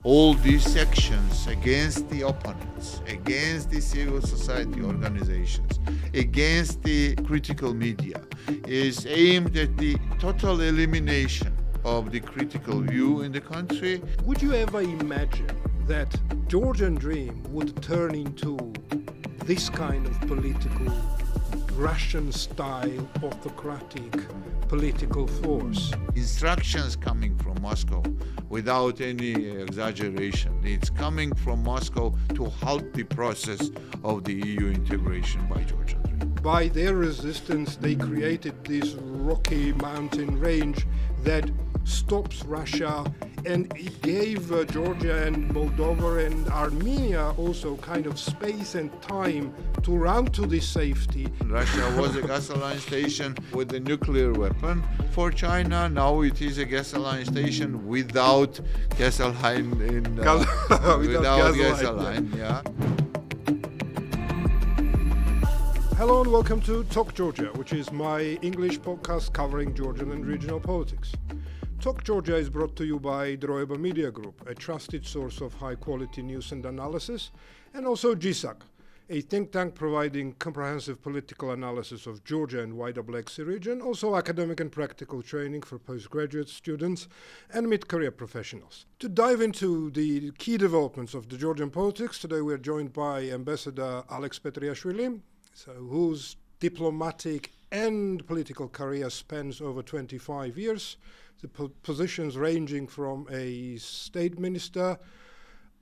All these sections against the opponents, against the civil society organizations, against the critical media, is aimed at the total elimination of the critical view in the country. Would you ever imagine that Georgian Dream would turn into this kind of political, Russian-style, autocratic political force? Instructions coming from Moscow without any exaggeration. It's coming from Moscow to halt the process of the EU integration by Georgian Dream. By their resistance, they created this rocky mountain range that stops Russia, and it gave Georgia and Moldova and Armenia also kind of space and time to run to this safety. Russia was a gasoline station with a nuclear weapon for China. Now it is a gasoline station without gasoline without gasoline. Yeah. Hello and welcome to Talk Georgia, which is my English podcast covering Georgian and regional politics. Talk Georgia is brought to you by Droeba Media Group, a trusted source of high-quality news and analysis, and also GSAC, a think tank providing comprehensive political analysis of Georgia and wider Black Sea region, also academic and practical training for postgraduate students and mid-career professionals. To dive into the key developments of the Georgian politics, today we are joined by Ambassador Alex Petriashvili, whose diplomatic and political career spans over 25 years. The positions ranging from a state minister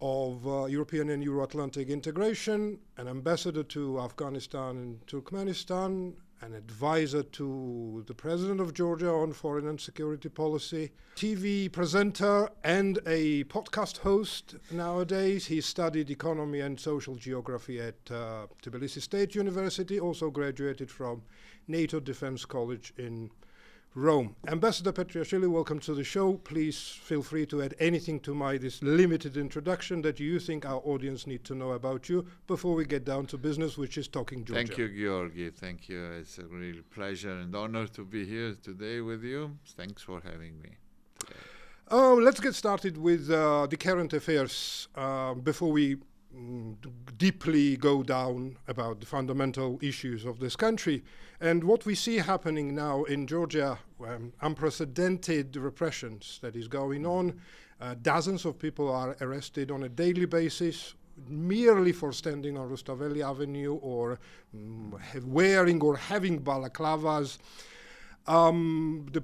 of European and Euro-Atlantic integration, an ambassador to Afghanistan and Turkmenistan, an advisor to the president of Georgia on foreign and security policy, TV presenter and a podcast host nowadays. He studied economy and social geography at Tbilisi State University, also graduated from NATO Defense College in Rome. Ambassador Petriashvili, welcome to the show. Please feel free to add anything to this limited introduction that you think our audience need to know about you before we get down to business, which is talking Georgia. Thank you, Georgi. Thank you. It's a real pleasure and honor to be here today with you. Thanks for having me today. Let's get started with the current affairs before we deeply go down about the fundamental issues of this country. And what we see happening now in Georgia, unprecedented repressions that is going on. Dozens of people are arrested on a daily basis merely for standing on Rustaveli Avenue or wearing or having balaclavas. The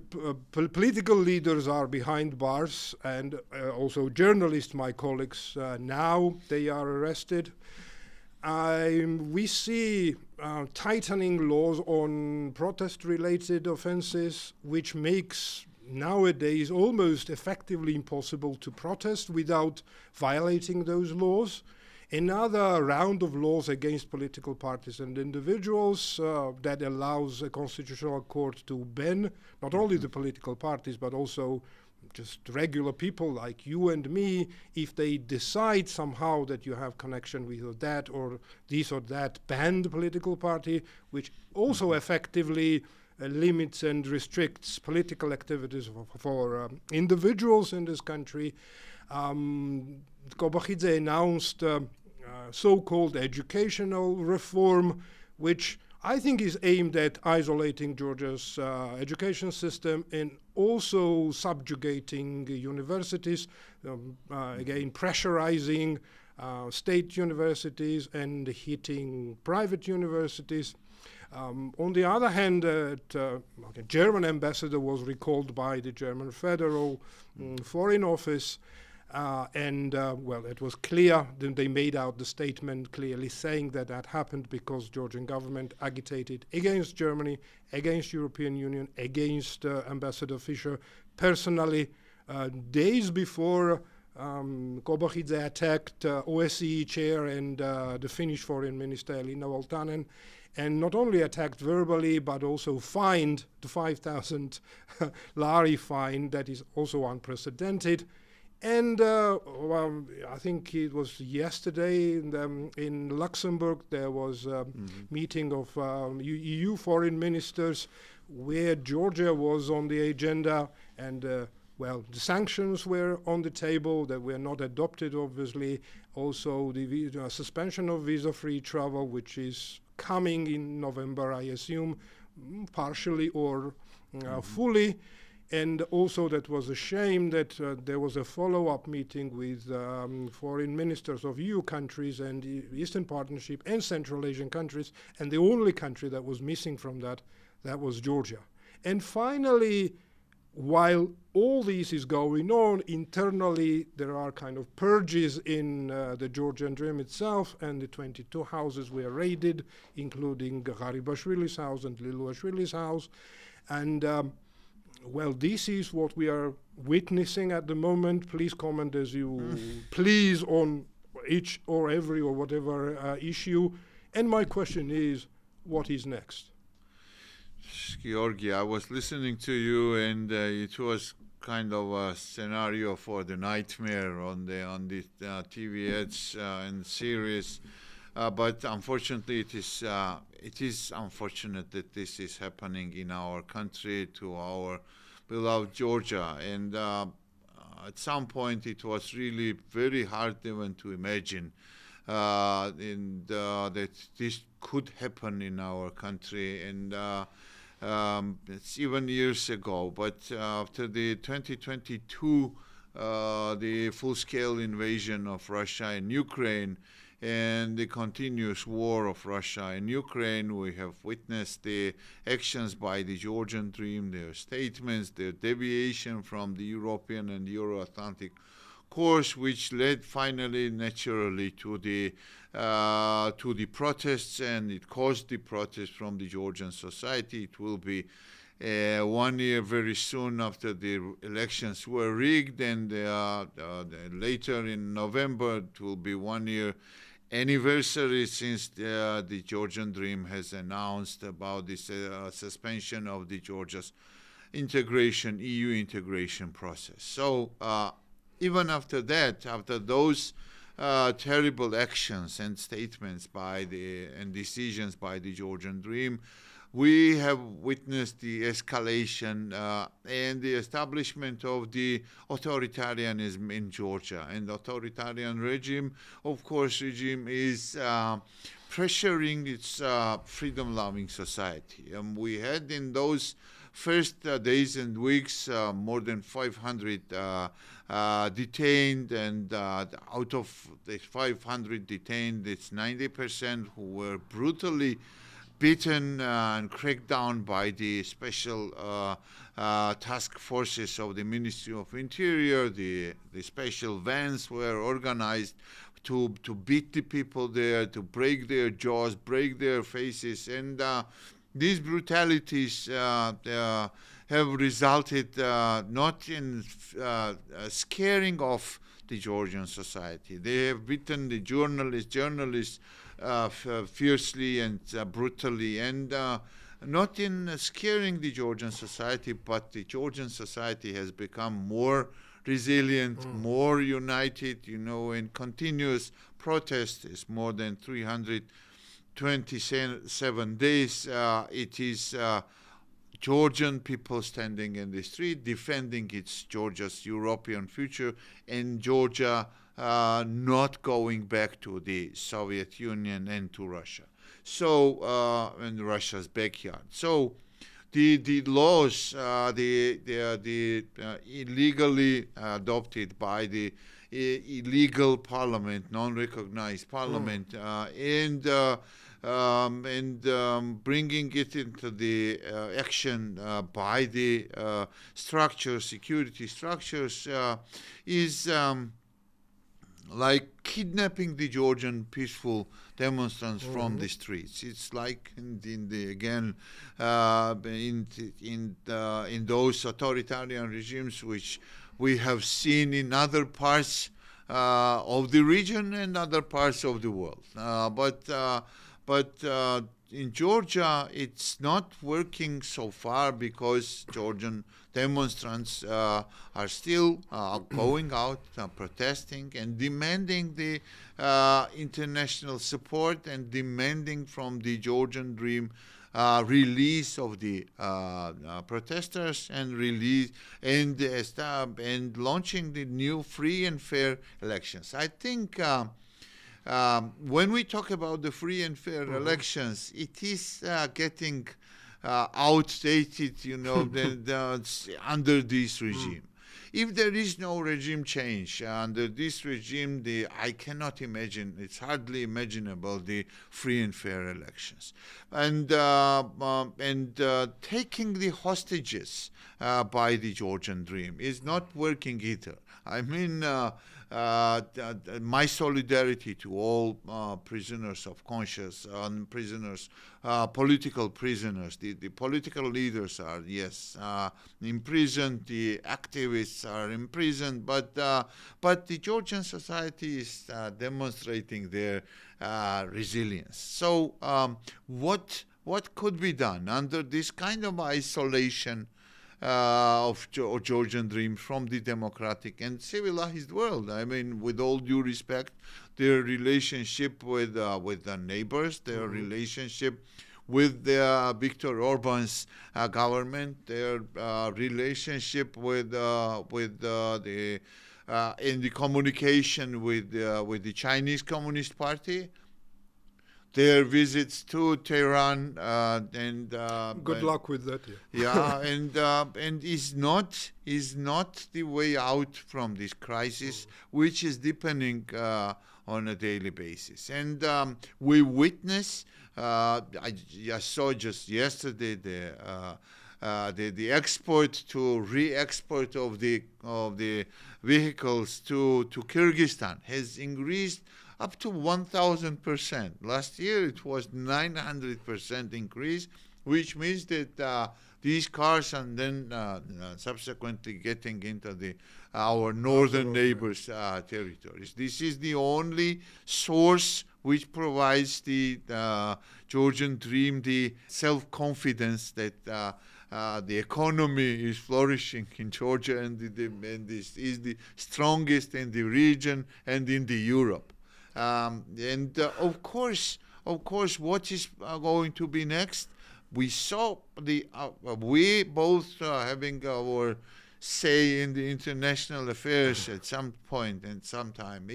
political leaders are behind bars, and also journalists, my colleagues, now they are arrested. We see tightening laws on protest-related offenses, which makes nowadays almost effectively impossible to protest without violating those laws. Another round of laws against political parties and individuals that allows a constitutional court to ban not only the political parties but also just regular people like you and me, if they decide somehow that you have connection with that or this or that banned political party, which also effectively limits and restricts political activities for individuals in this country. Giorgi announced so-called educational reform, which I think is aimed at isolating Georgia's education system and also subjugating universities, again pressurizing state universities and hitting private universities. On the other hand, a German ambassador was recalled by the German Federal Foreign Office. It was clear, then they made out the statement clearly saying that happened because Georgian government agitated against Germany, against European Union, against Ambassador Fischer personally. Days before Giorgi attacked OSCE chair and the Finnish foreign minister Elina Valtonen, and not only attacked verbally but also fined the 5,000 lari fine that is also unprecedented. And I think it was yesterday in Luxembourg there was a meeting of EU foreign ministers where Georgia was on the agenda, and well, the sanctions were on the table that were not adopted, obviously. Also, the suspension of visa-free travel, which is coming in November, I assume, partially or fully. And also that was a shame that there was a follow-up meeting with foreign ministers of EU countries and the Eastern Partnership and Central Asian countries, and the only country that was missing from that was Georgia. And finally, while all this is going on, internally there are kind of purges in the Georgian Dream itself, and the 22 houses were raided, including Garibashvili's house and Liluashvili's house. And well, this is what we are witnessing at the moment. Please comment as you please on each or every or whatever issue. And my question is, what is next? Georgi, I was listening to you, and it was kind of a scenario for the nightmare on the TV ads and series. But unfortunately, it is unfortunate that this is happening in our country to our beloved Georgia. And at some point, it was really very hard even to imagine that this could happen in our country. And it's even years ago. But after the 2022, the full-scale invasion of Russia in Ukraine, and the continuous war of Russia in Ukraine, we have witnessed the actions by the Georgian Dream, their statements, their deviation from the European and Euro-Atlantic course, which led finally, naturally, to the protests, and it caused the protests from the Georgian society. It will be 1 year very soon after the elections were rigged, and later in November it will be 1 year anniversary since the Georgian Dream has announced about this suspension of the Georgia's integration, EU integration process. So even after that, after those terrible actions and statements and decisions by the Georgian Dream, we have witnessed the escalation and the establishment of the authoritarianism in Georgia. And the authoritarian regime, of course, is pressuring its freedom-loving society. We had in those first days and weeks more than 500 detained, and out of the 500 detained, it's 90% who were brutally beaten and cracked down by the special task forces of the Ministry of Interior. The special vans were organized to beat the people there, to break their jaws, break their faces, and these brutalities have resulted not in scaring off the Georgian society. They have beaten the journalists fiercely and brutally, and not in scaring the Georgian society, but the Georgian society has become more resilient, more united, in continuous protest. It's more than 327 days. It is Georgian people standing in the street, defending Georgia's European future, and Georgia not going back to the Soviet Union and to Russia. So, and Russia's backyard. So, the laws, the illegally adopted by the illegal parliament, non-recognized parliament, and bringing it into the action by the security structures, is like kidnapping the Georgian peaceful demonstrants from the streets. It's like in those authoritarian regimes which we have seen in other parts of the region and other parts of the world. But in Georgia, it's not working so far because Georgian demonstrants are still going out, protesting and demanding the international support and demanding from the Georgian Dream release of the protesters and and launching the new free and fair elections. I think when we talk about the free and fair elections, it is getting outdated, under this regime. If there is no regime change under this regime, I cannot imagine, it's hardly imaginable, the free and fair elections. And taking the hostages by the Georgian Dream is not working either. I mean, my solidarity to all prisoners of conscience and prisoners, political prisoners. The political leaders are, yes, imprisoned. The activists are imprisoned. But the Georgian society is demonstrating their resilience. So what could be done under this kind of isolation of Georgian Dream from the democratic and civilized world? I mean, with all due respect, their relationship with the neighbors, their relationship with Viktor Orban's government, their relationship in the communication with the Chinese Communist Party, their visits to Tehran, and good luck with that. Yeah, and is not the way out from this crisis, which is deepening on a daily basis. And we witness. I saw just yesterday the export to re-export of the vehicles to Kyrgyzstan has increased up to 1,000%. Last year it was 900% increase, which means that these cars and then subsequently getting into our northern neighbors' territories. This is the only source which provides the Georgian Dream the self-confidence that the economy is flourishing in Georgia, and this is the strongest in the region and in the Europe. Of course, what is going to be next? We saw we both having our say in the international affairs at some point and some time.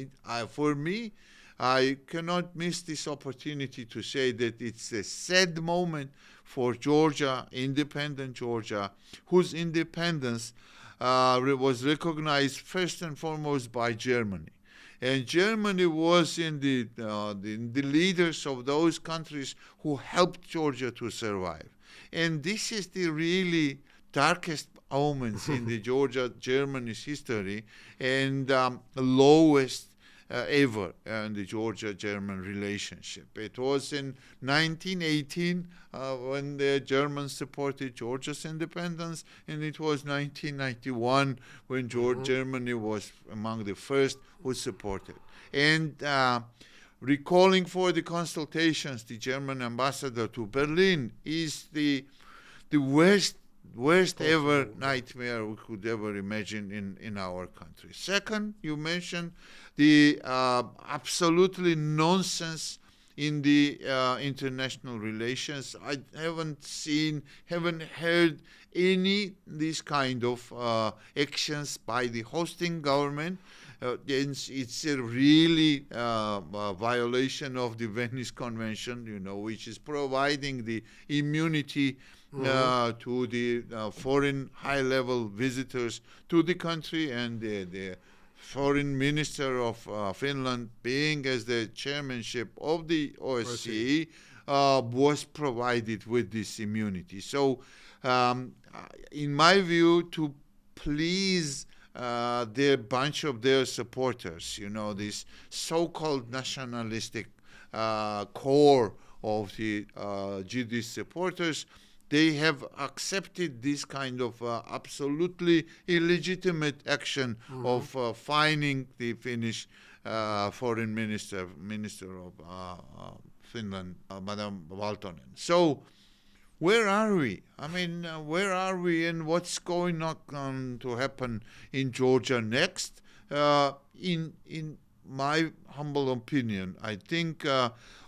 For me, I cannot miss this opportunity to say that it's a sad moment for Georgia, independent Georgia, whose independence was recognized first and foremost by Germany. And Germany was in the leaders of those countries who helped Georgia to survive. And this is the really darkest moments in the Germany's history, and lowest ever in the Georgia-German relationship. It was in 1918 when the Germans supported Georgia's independence, and it was 1991 when Germany was among the first who supported. And recalling for the consultations, the German ambassador to Berlin is the worst ever nightmare we could ever imagine in our country. Second, you mentioned the absolutely nonsense in the international relations. I haven't heard any this kind of actions by the hosting government. It's a really violation of the Venice Convention, which is providing the immunity to the foreign high-level visitors to the country, and the foreign minister of Finland, being as the chairmanship of the OSCE, was provided with this immunity. So, in my view, to please their bunch of their supporters, this so-called nationalistic core of the GD supporters, they have accepted this kind of absolutely illegitimate action of fining the Finnish foreign minister of Finland, Madame Valtonen. So, where are we? I mean, where are we, and what's going on to happen in Georgia next? In my humble opinion, I think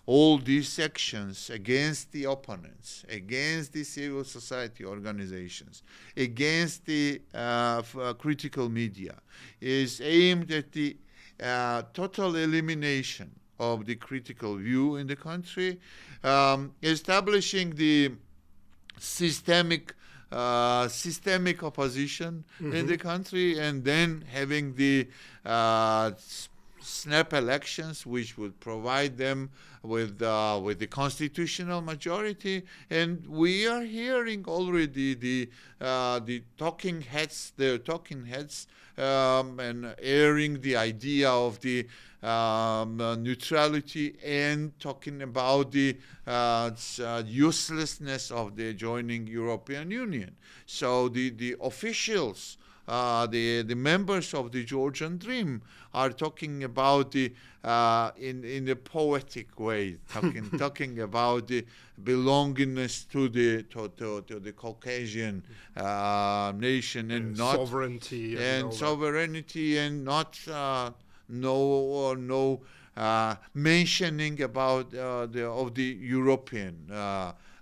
all these actions against the opponents, against the civil society organizations, against the critical media, is aimed at the total elimination of the critical view in the country, establishing the systemic opposition in the country, and then having the snap elections, which would provide them with the constitutional majority. And we are hearing already the talking heads, and airing the idea of the neutrality, and talking about the uselessness of the joining European Union. So the officials, the members of the Georgian Dream, are talking about the in a poetic way, talking about the belongingness to the Caucasian nation, and not sovereignty and not no mentioning about the European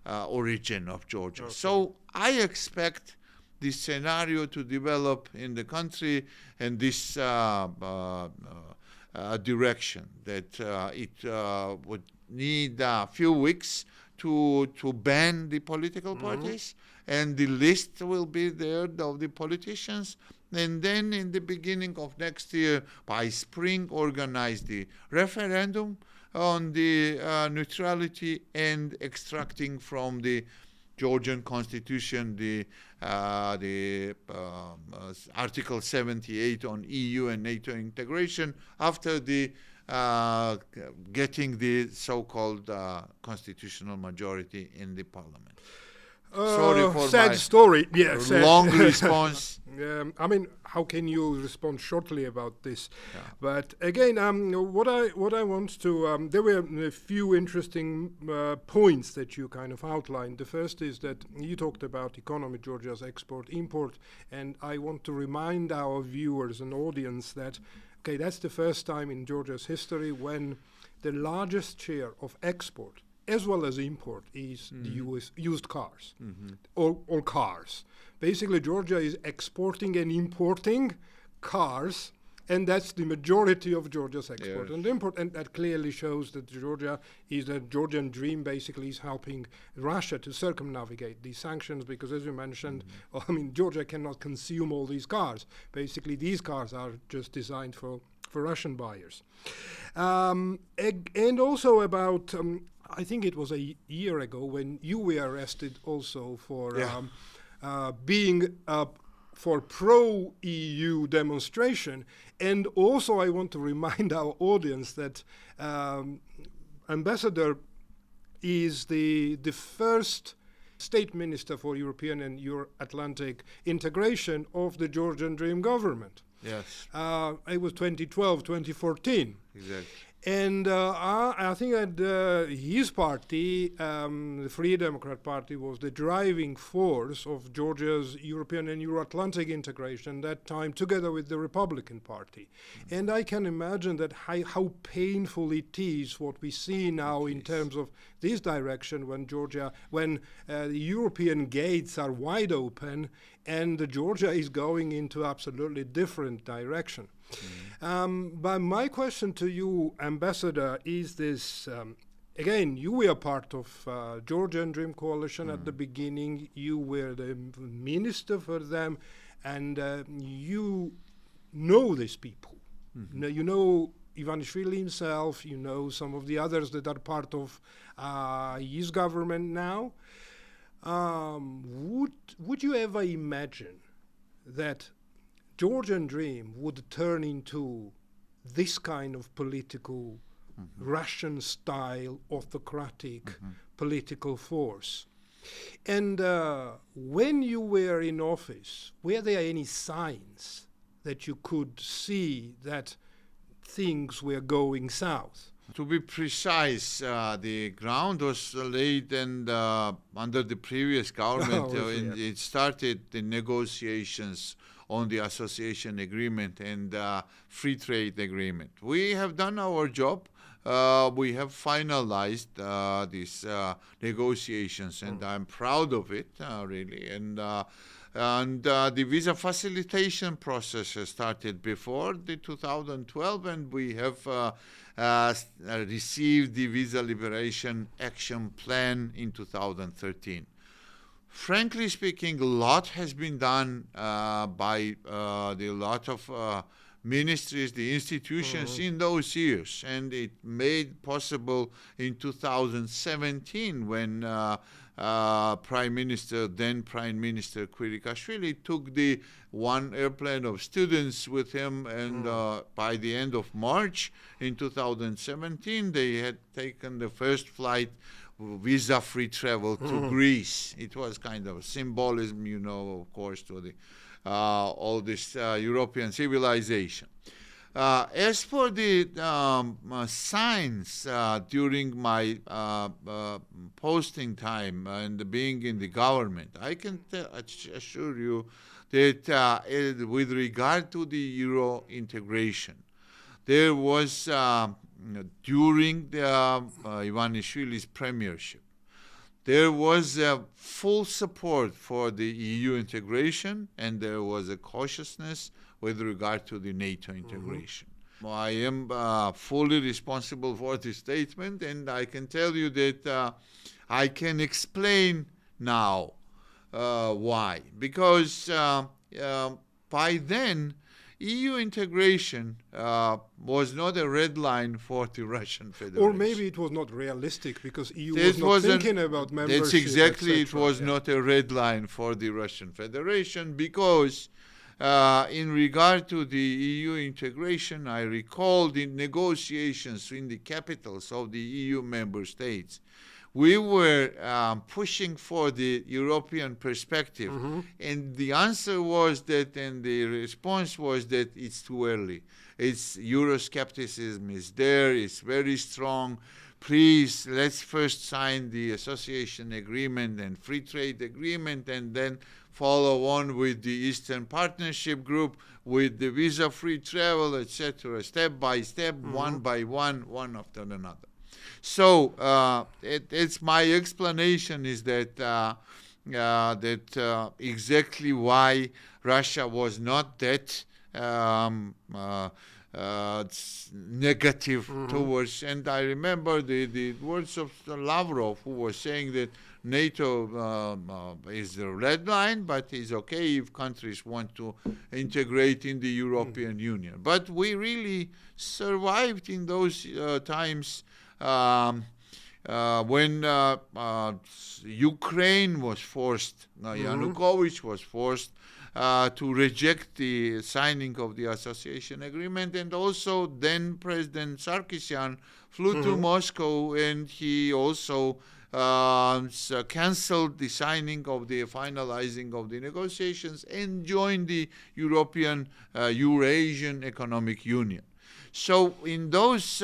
origin of Georgia. Okay. So I expect this scenario to develop in the country, and this direction, that it would need a few weeks to ban the political parties, and the list will be there of the politicians, and then in the beginning of next year, by spring, organize the referendum on the neutrality, and extracting from the Georgian constitution the Article 78 on EU and NATO integration, after the getting the so-called constitutional majority in the parliament. Sorry for sad my story. Yeah, long response. I mean, how can you respond shortly about this? Yeah. But again, what I want to there were a few interesting points that you kind of outlined. The first is that you talked about economy, Georgia's export, import, and I want to remind our viewers and audience that that's the first time in Georgia's history when the largest share of export as well as import is the used cars, or cars. Basically, Georgia is exporting and importing cars, and that's the majority of Georgia's export and import. And that clearly shows that Georgia is the Georgian Dream, basically is helping Russia to circumnavigate these sanctions, because as you mentioned, I mean, Georgia cannot consume all these cars. Basically, these cars are just designed for Russian buyers. And also about, I think it was a year ago when you were arrested also for being for pro-EU demonstration. And also I want to remind our audience that Ambassador is the first state minister for European and Euro-Atlantic integration of the Georgian Dream government. Yes. It was 2012, 2014. Exactly. And I think that his party, the Free Democrat Party, was the driving force of Georgia's European and Euro-Atlantic integration that time, together with the Republican Party. And I can imagine that how painful it is what we see now in terms of this direction, when the European gates are wide open and Georgia is going into absolutely different direction. But my question to you, Ambassador, is this. Again, you were part of Georgian Dream Coalition at the beginning. You were the minister for them, and you know these people. You know Ivanishvili himself. You know some of the others that are part of his government now. Would you ever imagine that Georgian Dream would turn into this kind of political, Russian-style, autocratic political force? And when you were in office, were there any signs that you could see that things were going south? To be precise, the ground was laid and under the previous government. It started the negotiations on the association agreement and free trade agreement. We have done our job. We have finalized these negotiations, and I'm proud of it, really. And the visa facilitation process has started before the 2012, and we have received the Visa Liberation Action Plan in 2013. Frankly speaking, a lot has been done by the lot of ministries, the institutions in those years, and it made possible in 2017 when Prime Minister Petriashvili took the one airplane of students with him, and by the end of March in 2017 they had taken the first flight visa-free travel to Greece. It was kind of symbolism, you know, of course, to the all this European civilization. As for the signs during my posting time and being in the government, I can assure you that with regard to the Euro integration, there was, during the Ivanishvili's premiership, there was full support for the EU integration, and there was a cautiousness with regard to the NATO integration. I am fully responsible for this statement, and I can tell you that I can explain now why. Because by then, EU integration was not a red line for the Russian Federation. Or maybe it was not realistic because EU was not thinking about membership. That's exactly, it was not a red line for the Russian Federation because in regard to the EU integration, I recall the negotiations in the capitals of the EU member states. We were pushing for the European perspective, and the answer was that, and the response was that it's too early. It's Euroscepticism is there, it's very strong. Please, let's first sign the association agreement and free trade agreement, and then follow on with the Eastern Partnership Group, with the visa-free travel, etc., step by step, one by one after another. So it's my explanation is that exactly why Russia was not that negative towards. And I remember the words of Lavrov, who was saying that NATO is the red line, but it's okay if countries want to integrate in the European Union. But we really survived in those times. When Ukraine was forced, Yanukovych was forced to reject the signing of the association agreement, and also then President Sarkisyan flew to Moscow, and he also cancelled the signing of the finalizing of the negotiations and joined the European Eurasian Economic Union. So in those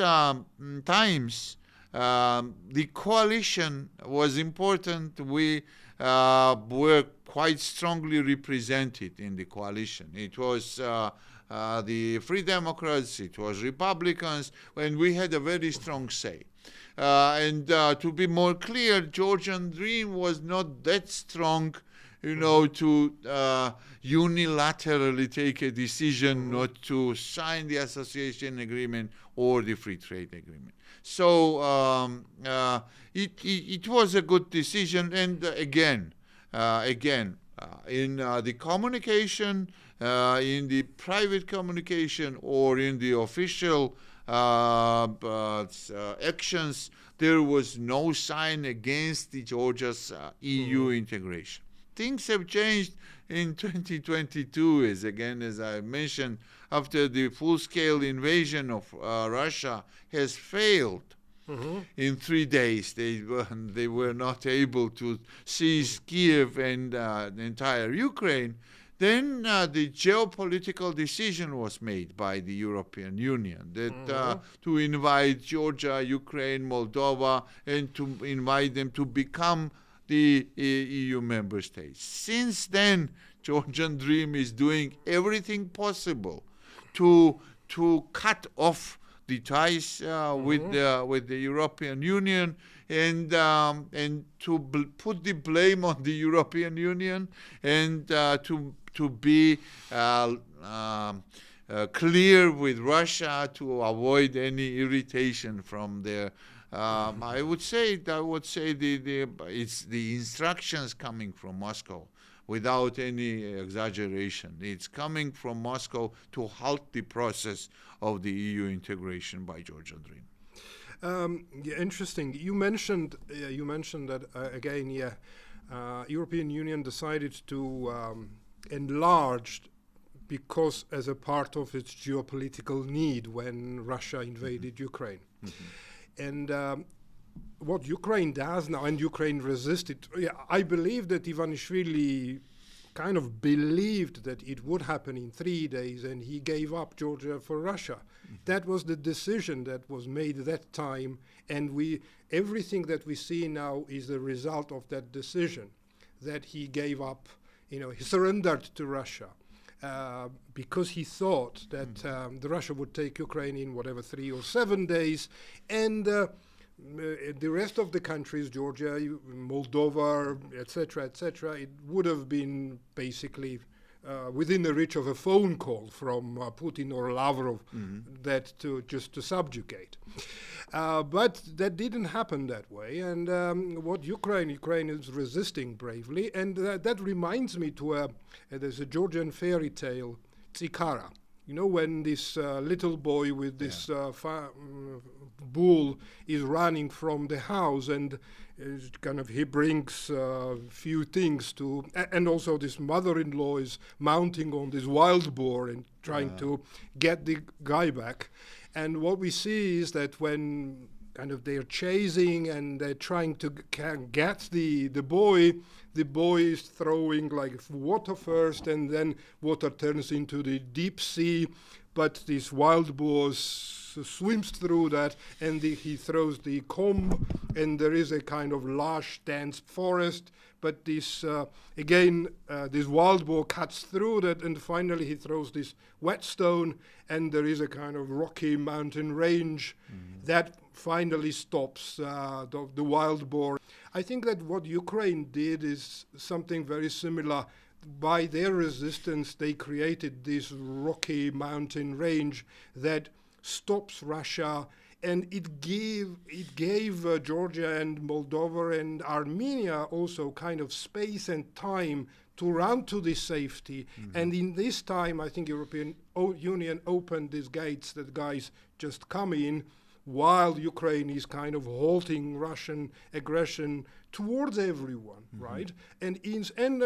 times, the coalition was important. We were quite strongly represented in the coalition. It was the Free Democrats, it was Republicans, and we had a very strong say. And to be more clear, Georgian Dream was not that strong, you know, to unilaterally take a decision not to sign the association agreement or the free trade agreement. So it was a good decision. And again, in the communication, in the private communication or in the official actions, there was no sign against the Georgia's EU integration. Things have changed in 2022, as I mentioned, after the full-scale invasion of Russia has failed. In 3 days, they were not able to seize Kiev and the entire Ukraine. Then the geopolitical decision was made by the European Union that to invite Georgia, Ukraine, Moldova, and to invite them to become the EU member states. Since then, Georgian Dream is doing everything possible to cut off the ties with the European Union and to put the blame on the European Union and to be clear with Russia to avoid any irritation from there. I would say it's the instructions coming from Moscow without any exaggeration. It's coming from Moscow to halt the process of the EU integration by Georgian Dream. Yeah, interesting. You mentioned that again. Yeah, European Union decided to enlarge because as a part of its geopolitical need when Russia invaded Ukraine. And what Ukraine does now, and Ukraine resisted, I believe that Ivanishvili kind of believed that it would happen in 3 days, and he gave up Georgia for Russia. That was the decision that was made at that time, and everything that we see now is the result of that decision, that he gave up, he surrendered to Russia. Because he thought that the Russia would take Ukraine in 3 or 7 days, and the rest of the countries, Georgia, Moldova, etc., it would have been basically within the reach of a phone call from Putin or Lavrov, just to subjugate. But that didn't happen that way, and Ukraine is resisting bravely, and that reminds me there's a Georgian fairy tale, Tsikara. When this little boy with this bull is running from the house, and he brings few things to, and also this mother-in-law is mounting on this wild boar and trying to get the guy back. And what we see is that when they're chasing and they're trying to get the boy is throwing like water first, and then water turns into the deep sea, but this wild boar swims through that, and he throws the comb, and there is a kind of lush, dense forest, but this wild boar cuts through that, and finally he throws this whetstone, and there is a kind of rocky mountain range that finally stops the wild boar. I think that what Ukraine did is something very similar. By their resistance, they created this rocky mountain range that stops Russia, and it gave Georgia and Moldova and Armenia also kind of space and time to run to this safety. And in this time, I think European Union opened these gates that guys just come in, while Ukraine is kind of halting Russian aggression towards everyone, right? And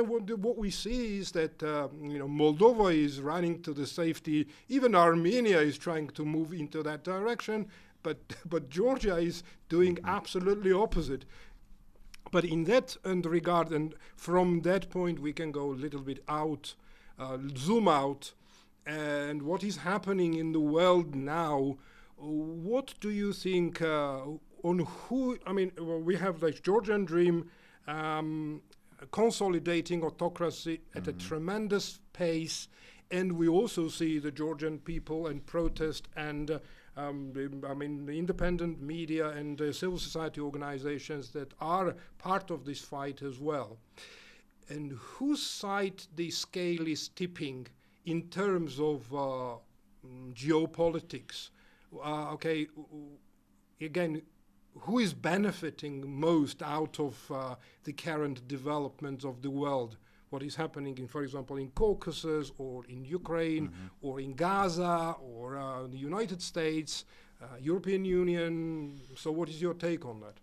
what we see is that Moldova is running to the safety. Even Armenia is trying to move into that direction, but Georgia is doing absolutely opposite. But in that regard, and from that point, we can go a little bit out, zoom out, and what is happening in the world now. What do you think on who? We have like Georgian Dream consolidating autocracy at a tremendous pace, and we also see the Georgian people and protest and the independent media and civil society organizations that are part of this fight as well. And whose side the scale is tipping in terms of geopolitics? Again, who is benefiting most out of the current developments of the world? What is happening, for example, in Caucasus or in Ukraine or in Gaza or the United States, European Union? So what is your take on that?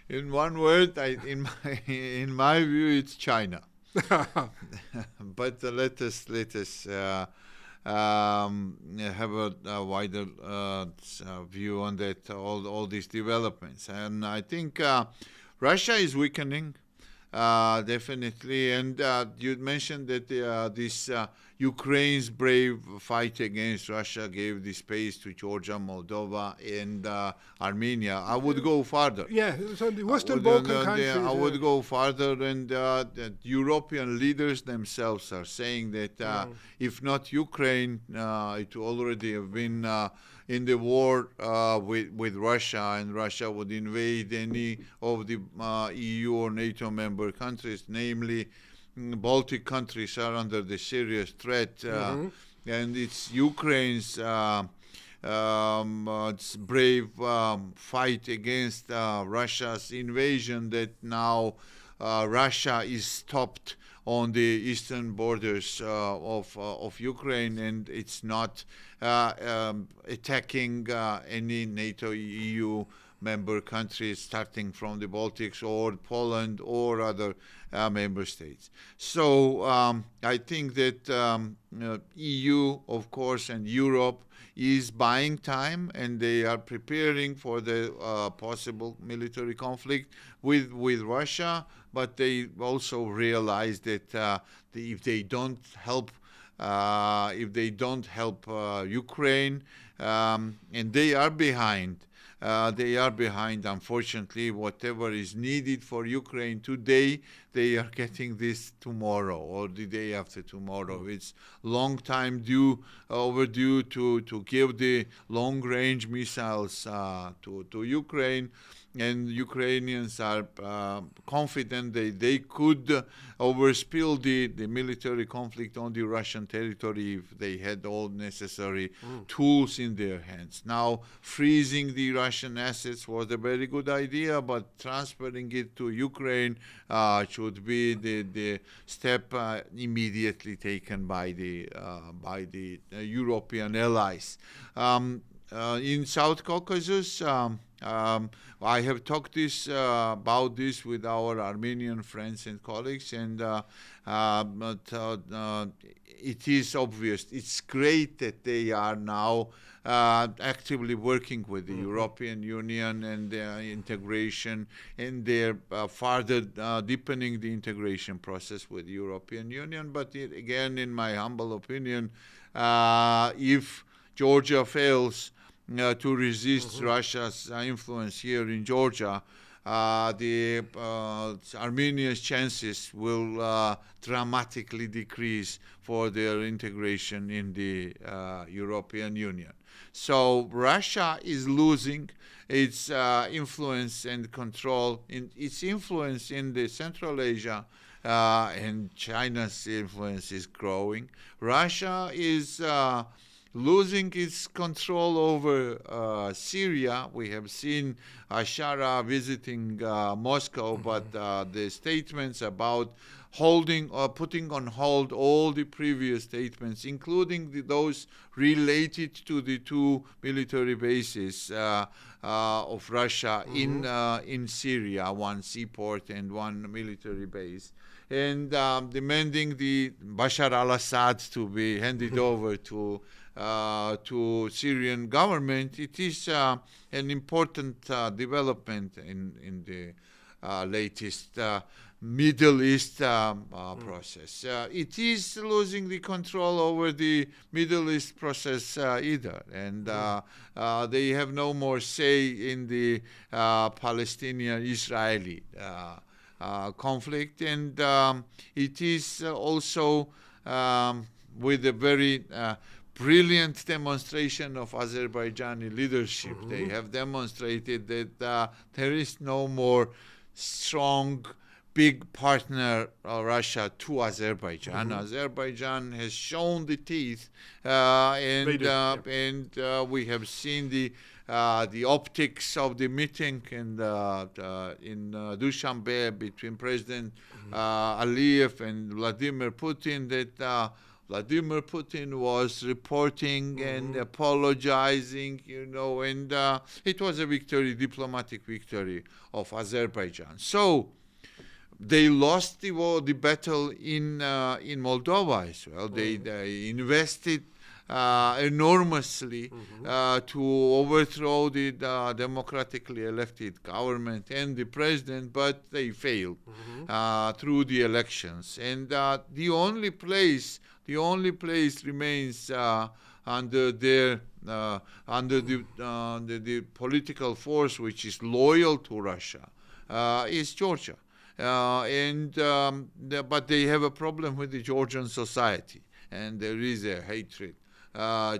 In one word, in my view, it's China. But let us have a wider view on that, all these developments. And I think Russia is weakening, definitely. And you mentioned that this Ukraine's brave fight against Russia gave the space to Georgia, Moldova, and Armenia. I would go farther. Yeah, so the Western Balkan countries. I would go farther, and the European leaders themselves are saying that if not Ukraine, it already have been in the war with Russia, and Russia would invade any of the EU or NATO member countries, namely Baltic countries are under the serious threat, and it's Ukraine's it's brave fight against Russia's invasion that now Russia is stopped on the eastern borders of Ukraine, and it's not attacking any NATO EU member countries, starting from the Baltics or Poland or other member states. So I think that EU, of course, and Europe is buying time, and they are preparing for the possible military conflict with Russia, but they also realize that if they don't help Ukraine, and they are behind. Unfortunately, whatever is needed for Ukraine today, they are getting this tomorrow or the day after tomorrow. It's long time overdue to give the long-range missiles to Ukraine, and Ukrainians are confident they could overspill the military conflict on the Russian territory if they had all necessary tools in their hands. Now, freezing the Russian assets was a very good idea, but transferring it to Ukraine should be the step immediately taken by the European allies. In South Caucasus, I have talked about this with our Armenian friends and colleagues, and it is obvious. It's great that they are now actively working with the European Union and their integration, and they're further deepening the integration process with the European Union. But again, in my humble opinion, if Georgia fails to resist Russia's influence here in Georgia, the Armenia's chances will dramatically decrease for their integration in the European Union. So Russia is losing its influence and control, its influence in the Central Asia, and China's influence is growing. Russia is losing its control over Syria. We have seen Ashara visiting Moscow, but the statements about holding or putting on hold all the previous statements, including those related to the two military bases of Russia in Syria, one seaport and one military base, and demanding the Bashar al-Assad to be handed over to Syrian government. It is an important development in the latest Middle East process. It is losing the control over the Middle East process either, and they have no more say in the Palestinian-Israeli conflict, and it is also with a very brilliant demonstration of Azerbaijani leadership. They have demonstrated that there is no more strong, big partner, Russia, to Azerbaijan. Azerbaijan has shown the teeth, and we have seen the optics of the meeting in Dushanbe between President Aliyev and Vladimir Putin, that Vladimir Putin was reporting and apologizing, and it was a victory, diplomatic victory of Azerbaijan. So they lost the battle in Moldova as well. They invested enormously to overthrow the democratically elected government and the president, but they failed through the elections. And the only place remains under the political force which is loyal to Russia is Georgia. But they have a problem with the Georgian society, and there is a hatred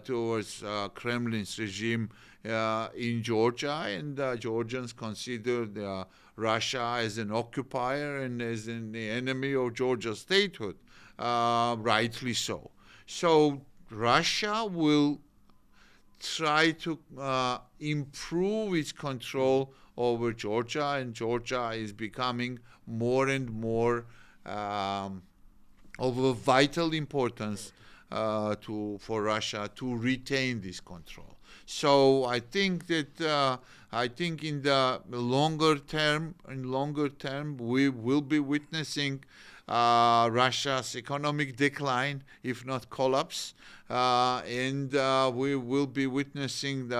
towards Kremlin's regime in Georgia, and Georgians consider Russia as an occupier and as an enemy of Georgia's statehood, rightly so. So Russia will try to improve its control over Georgia, and Georgia is becoming more and more of a vital importance for Russia to retain this control. So I think that in the longer term, we will be witnessing Russia's economic decline, if not collapse, and we will be witnessing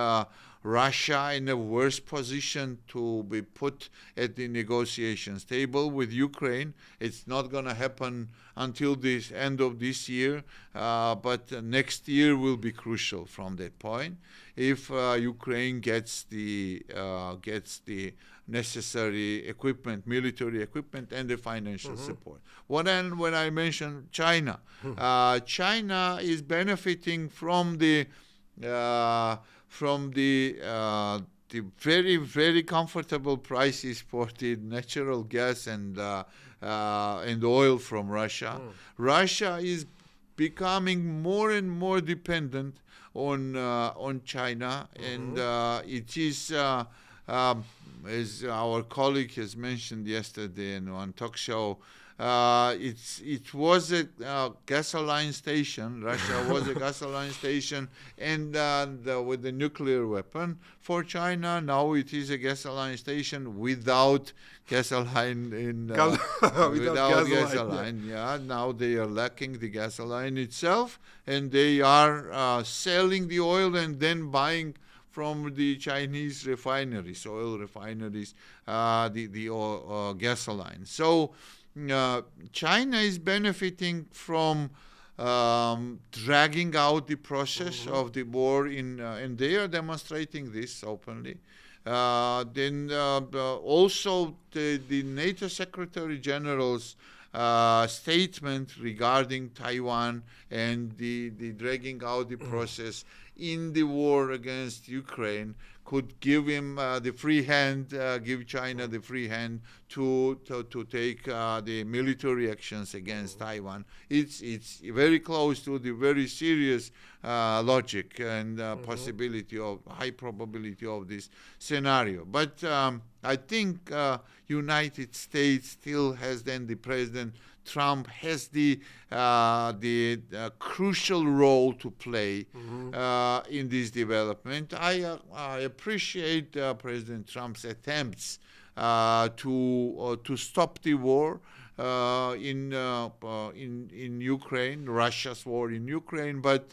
Russia in a worse position to be put at the negotiations table with Ukraine. It's not going to happen until the end of this year, but next year will be crucial from that point. If Ukraine gets the necessary equipment, military equipment, and the financial support. When I mentioned China, China is benefiting from the very, very comfortable prices for the natural gas and oil from Russia. Russia is becoming more and more dependent on China, and it is, as our colleague has mentioned yesterday in one talk show, it was a gasoline station. Russia was a gasoline station, and with the nuclear weapon for China. Now it is a gasoline station without gasoline. Without gasoline. Yeah. Now they are lacking the gasoline itself, and they are selling the oil and then buying from the Chinese refineries, oil refineries, the gasoline. So China is benefiting from dragging out the process of the war and they are demonstrating this openly. Then also the NATO Secretary General's statement regarding Taiwan and the dragging out the process in the war against Ukraine could give him the free hand, give China the free hand to take the military actions against Taiwan. It's very close to the very serious logic and possibility of high probability of this scenario. But I think United States still has, then the President Trump has the crucial role to play in this development. I appreciate President Trump's attempts to stop the war in Ukraine, Russia's war in Ukraine, but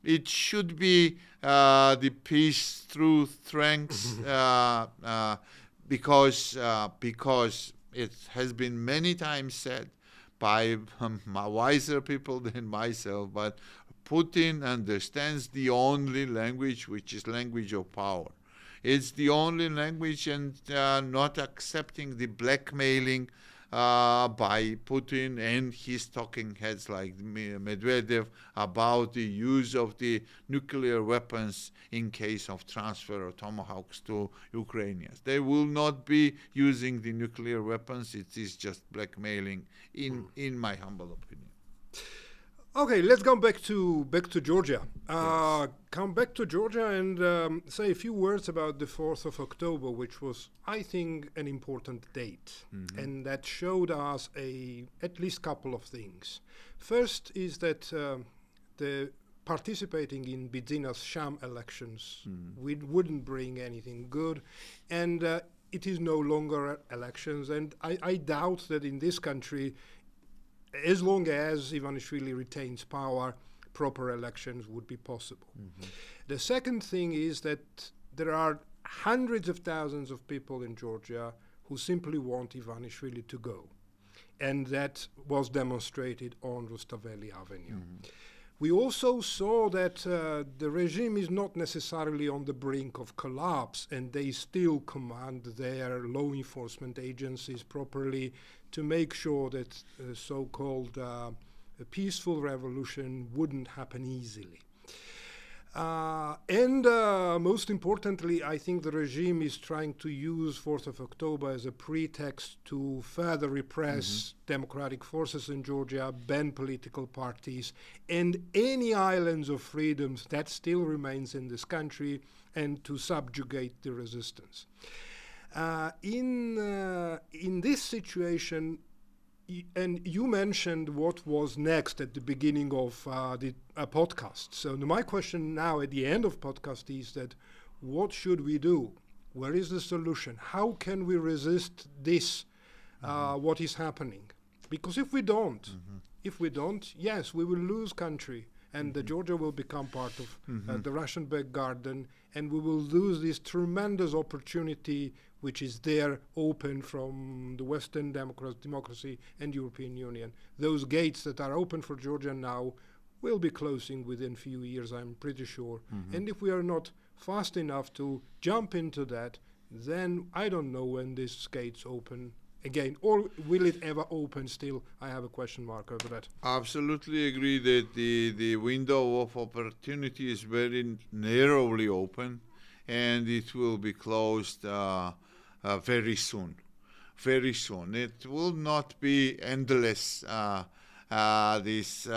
it should be the peace through strength, because it has been many times said by wiser people than myself, but Putin understands the only language, which is language of power. It's the only language, and not accepting the blackmailing by Putin and his talking heads like Medvedev about the use of the nuclear weapons in case of transfer of tomahawks to Ukrainians. They will not be using the nuclear weapons. It is just blackmailing, in my humble opinion. Okay, let's come back to Georgia. Come back to Georgia and say a few words about the 4th of October, which was, I think, an important date. And that showed us at least couple of things. First is that the participating in Bidzina's sham elections wouldn't bring anything good. And it is no longer elections. And I doubt that in this country, as long as Ivanishvili retains power, proper elections would be possible. The second thing is that there are hundreds of thousands of people in Georgia who simply want Ivanishvili to go. And that was demonstrated on Rustaveli Avenue. We also saw that the regime is not necessarily on the brink of collapse, and they still command their law enforcement agencies properly to make sure that so-called a peaceful revolution wouldn't happen easily. And most importantly, I think the regime is trying to use 4th of October as a pretext to further repress democratic forces in Georgia, ban political parties, and any islands of freedoms that still remains in this country, and to subjugate the resistance. In this situation, and you mentioned what was next at the beginning of the podcast. So my question now at the end of podcast is that what should we do? Where is the solution? How can we resist this, what is happening? Because if we don't, yes, we will lose country, and Georgia will become part of the Russian back garden, and we will lose this tremendous opportunity which is there open from the Western democracy and European Union. Those gates that are open for Georgia now will be closing within few years, I'm pretty sure. And if we are not fast enough to jump into that, then I don't know when these gates open again, or will it ever open still? I have a question mark over that. Absolutely agree that the window of opportunity is very narrowly open, and it will be closed very soon. Very soon. It will not be endless, this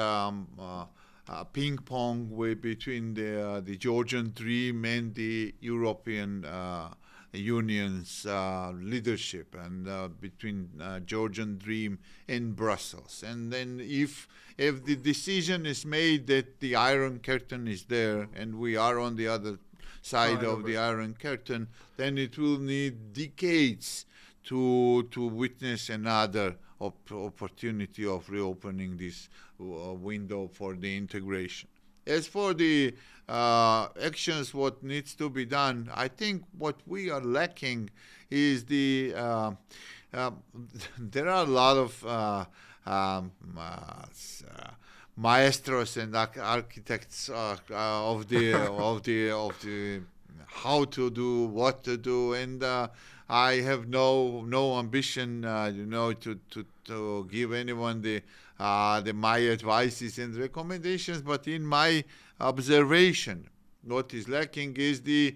ping pong between the Georgian Dream and the European Union's leadership, and between Georgian Dream and Brussels. And then if the decision is made that the Iron Curtain is there and we are on the other side of the Iron Curtain, then it will need decades to witness another opportunity of reopening this window for the integration. As for the actions, what needs to be done, I think what we are lacking is there are a lot of maestros and architects of the how to do, what to do, and I have no ambition, to give anyone the my advices and recommendations, but in my observation, what is lacking is the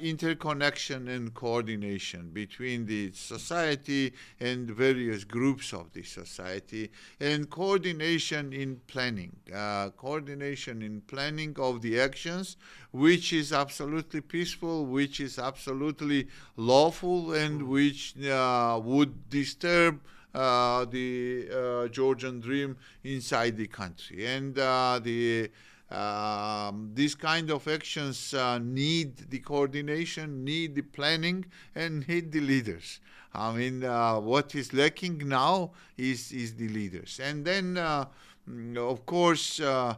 interconnection and coordination between the society and various groups of the society, and coordination in planning of the actions, which is absolutely peaceful, which is absolutely lawful, and which would disturb the Georgian Dream inside the country. And these kind of actions need the coordination, need the planning, and need the leaders. I mean, what is lacking now is the leaders. And then, of course, the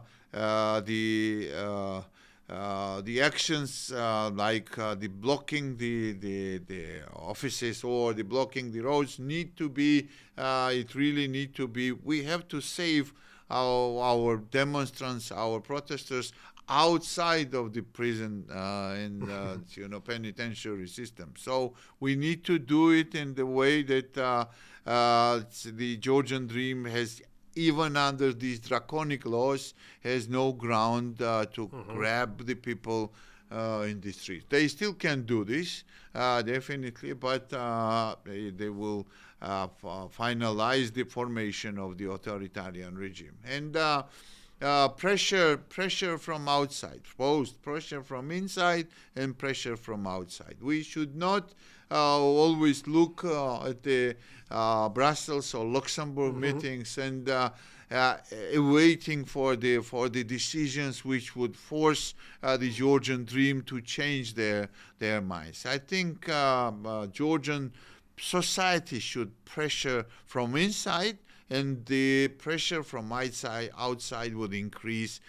actions like the blocking the offices or the blocking the roads need to be, it really need to be, we have to save our demonstrants, our protesters outside of the prison and penitentiary system. So we need to do it in the way that the Georgian Dream has, even under these draconic laws, has no ground to grab the people in the street. They still can do this, definitely, but they will finalize the formation of the authoritarian regime. And pressure from outside, both pressure from inside and pressure from outside. We should not always look at the Brussels or Luxembourg meetings and waiting for the decisions which would force the Georgian Dream to change their minds. I think Georgian society should pressure from inside and the pressure from outside would increase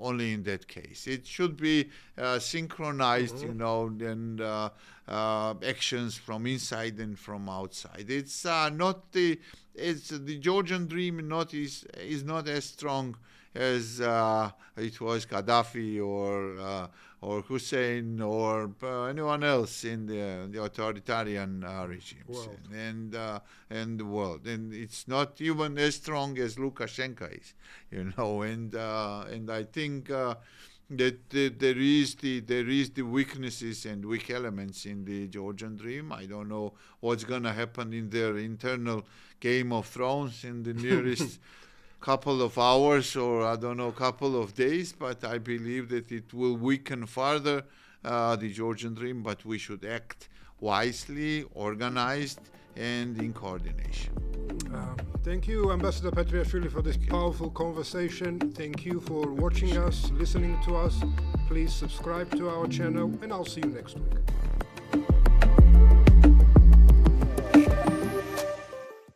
only in that case. It should be synchronized, and actions from inside and from outside. It's not the Georgian Dream is not as strong as it was Gaddafi or Hussein or anyone else in the authoritarian regimes and the world. And it's not even as strong as Lukashenko is, And I think that there is the weaknesses and weak elements in the Georgian Dream. I don't know what's going to happen in their internal Game of Thrones in the nearest couple of hours or couple of days, but I believe that it will weaken further the Georgian Dream, but we should act wisely, organized, and in coordination. Thank you, Ambassador Petriashvili, for this powerful conversation. Thank you for watching us, listening to us. Please subscribe to our channel, and I'll see you next week.